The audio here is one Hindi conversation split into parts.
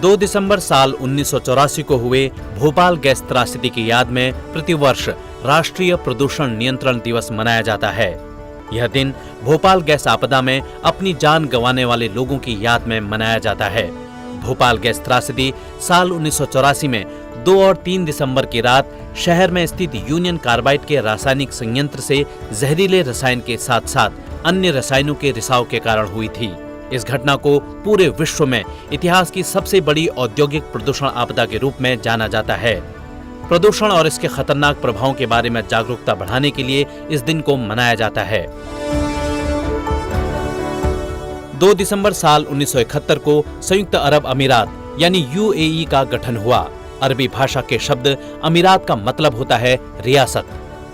2 दिसंबर साल 1984 को हुए भोपाल गैस त्रासदी की याद में प्रतिवर्ष राष्ट्रीय प्रदूषण नियंत्रण दिवस मनाया जाता है। यह दिन भोपाल गैस आपदा में अपनी जान गंवाने वाले लोगों की याद में मनाया जाता है। भोपाल गैस त्रासदी साल 1984 में 2 और 3 दिसंबर की रात शहर में स्थित यूनियन कार्बाइड के रासायनिक संयंत्र से जहरीले रसायन के साथ साथ अन्य रसायनों के रिसाव के कारण हुई थी। इस घटना को पूरे विश्व में इतिहास की सबसे बड़ी औद्योगिक प्रदूषण आपदा के रूप में जाना जाता है। प्रदूषण और इसके खतरनाक प्रभावों के बारे में जागरूकता बढ़ाने के लिए इस दिन को मनाया जाता है। 2 दिसंबर साल 1971 को संयुक्त अरब अमीरात यानी यूएई का गठन हुआ। अरबी भाषा के शब्द अमीरात का मतलब होता है रियासत।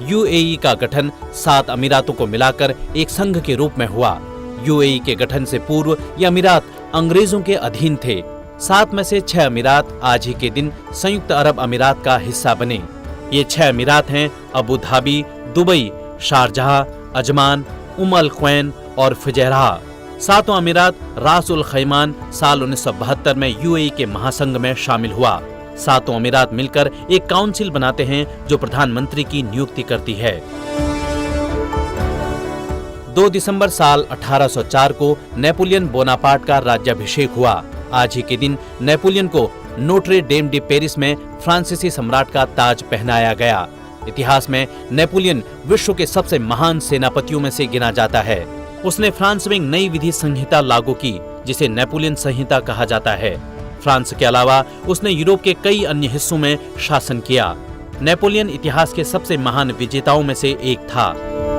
यूएई का गठन 7 अमीरातों को मिलाकर एक संघ के रूप में हुआ। यूएई के गठन से पूर्व ये अमीरात अंग्रेजों के अधीन थे। 7 में से 6 अमीरात आज ही के दिन संयुक्त अरब अमीरात का हिस्सा बने। ये 6 अमीरात हैं Abu Dhabi, Dubai, Sharjah, Ajman, Al Quwain और फुजैरह। 7वां अमीरात रास उल खैमान साल 1972 में यूएई के महासंघ में शामिल हुआ। 7 अमीरात मिलकर एक काउंसिल बनाते हैं जो प्रधानमंत्री की नियुक्ति करती है। 2 दिसंबर साल 1804 को नेपोलियन बोनापार्ट का राज्याभिषेक हुआ। आज ही के दिन नेपोलियन को नोट्रे डेम डी पेरिस में फ्रांसीसी सम्राट का ताज पहनाया गया। इतिहास में नेपोलियन विश्व के सबसे महान सेनापतियों में से गिना जाता है। उसने फ्रांस में एक नई विधि संहिता लागू की जिसे नेपोलियन संहिता कहा जाता है। फ्रांस के अलावा उसने यूरोप के कई अन्य हिस्सों में शासन किया। नेपोलियन इतिहास के सबसे महान विजेताओं में से एक था। 2 दिसंबर साल 1814 को नेपोलियन ने फ्रांस में 10 अमीरातों का गठन किया।